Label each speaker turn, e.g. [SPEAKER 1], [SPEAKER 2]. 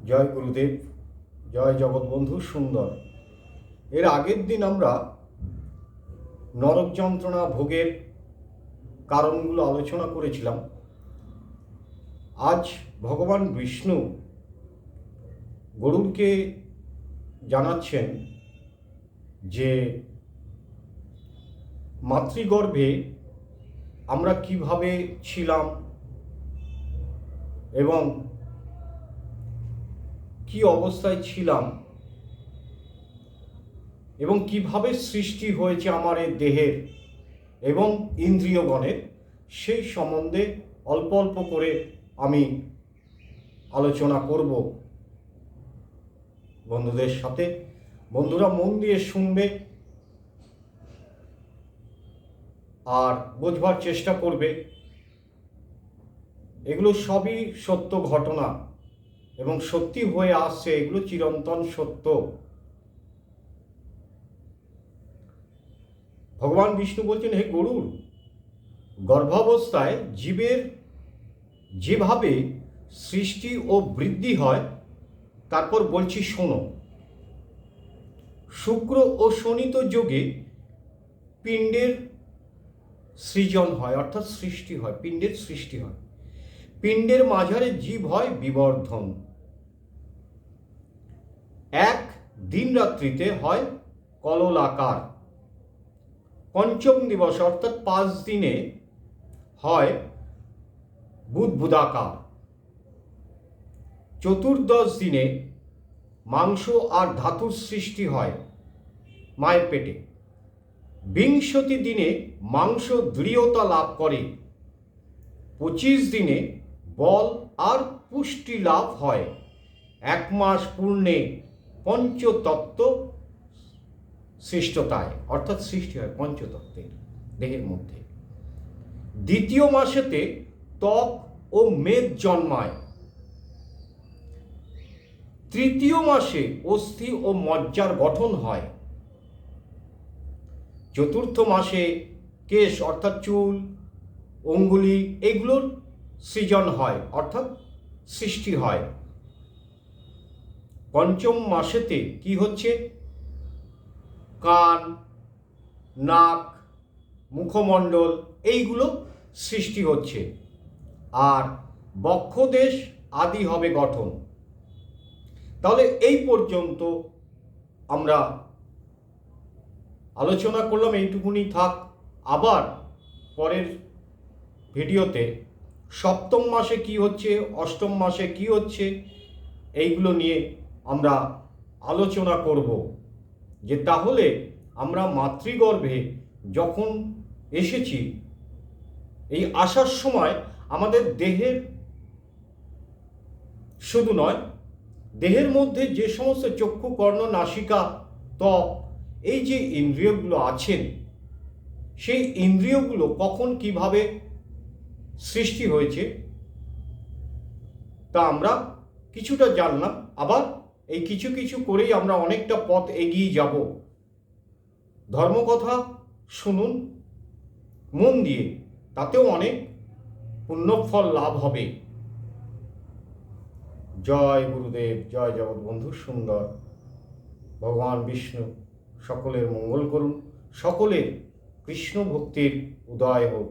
[SPEAKER 1] জয় গুরুদেব, জয় জগৎবন্ধু সুন্দর। এর আগের দিন আমরা নরক যন্ত্রণা ভোগের কারণগুলো আলোচনা করেছিলাম। আজ ভগবান বিষ্ণু গরুড়কে জানাচ্ছেন যে মাতৃগর্ভে আমরা কিভাবে ছিলাম এবং কি অবস্থায় ছিলাম এবং কিভাবে সৃষ্টি হয়েছে আমার এই দেহের এবং ইন্দ্রিয়গণের, সেই সম্বন্ধে অল্প অল্প করে আমি আলোচনা করব বন্ধুদের সাথে। বন্ধুরা মন দিয়ে শুনবে আর বোঝবার চেষ্টা করবে। এগুলো সবই সত্য ঘটনা এবং সত্যি হয়ে আসছে, এগুলো চিরন্তন সত্য। ভগবান বিষ্ণু বলছেন, হে গরুড়, গর্ভাবস্থায় জীবের যেভাবে সৃষ্টি ও বৃদ্ধি হয়, তারপর বলছি শোনো। শুক্র ও শনিত যোগে পিণ্ডের সৃজন হয়, অর্থাৎ সৃষ্টি হয়, পিণ্ডের সৃষ্টি হয়। পিণ্ডের মাঝারে জীব হয় বিবর্ধন। এক দিন রাত্রিতে হয় কললাকার। পঞ্চম দিবস অর্থাৎ 5 দিনে হয় বুদবুদাকার। চতুর্দশ দিনে মাংস আর ধাতুর সৃষ্টি হয় মায়ের পেটে। বিংশতি দিনে মাংস দৃঢ়তা লাভ করে। 25 দিনে বল আর পুষ্টি লাভ হয়। 1 মাস পূর্ণে পঞ্চতত্ত্ব সৃষ্টতায়, অর্থাৎ সৃষ্টি হয় পঞ্চতত্ত্বের দেহের মধ্যে। দ্বিতীয় মাসেতে ত্বক ও মেদ জন্মায়। তৃতীয় মাসে অস্থি ও মজ্জার গঠন হয়। চতুর্থ মাসে কেশ অর্থাৎ চুল, অঙ্গুলি এগুলোর সৃজন হয়, অর্থাৎ সৃষ্টি হয়। পঞ্চম মাসেতে কি হচ্ছে? কান, নাক, মুখমণ্ডল এইগুলো সৃষ্টি হচ্ছে, আর বক্ষদেশ আদি হবে গঠন। তাহলে এই পর্যন্ত আমরা আলোচনা করলাম, এইটুকুনি থাক। আবার পরের ভিডিওতে সপ্তম মাসে কি হচ্ছে, অষ্টম মাসে কি হচ্ছে, এইগুলো নিয়ে আমরা আলোচনা করব। যে তাহলে আমরা মাতৃগর্ভে যখন এসেছি, এই আসার সময় আমাদের দেহের শুধু নয়, দেহের মধ্যে যে সমস্ত চক্ষু, কর্ণ, নাসিকা, ত্বক এই যে ইন্দ্রিয়গুলো আছেন, সেই ইন্দ্রিয়গুলো কখন কিভাবে সৃষ্টি হয়েছে তা আমরা কিছুটা জানলাম। আবার এই কিছু কিছু করেই আমরা অনেকটা পথ এগিয়ে যাব। ধর্মকথা শুনুন মন দিয়ে, তাতেও অনেক পুণ্যফল লাভ হবে। জয় গুরুদেব, জয় জগৎবন্ধু সুন্দর। ভগবান বিষ্ণু সকলের মঙ্গল করুন, সকলের কৃষ্ণ ভক্তির উদয় হোক।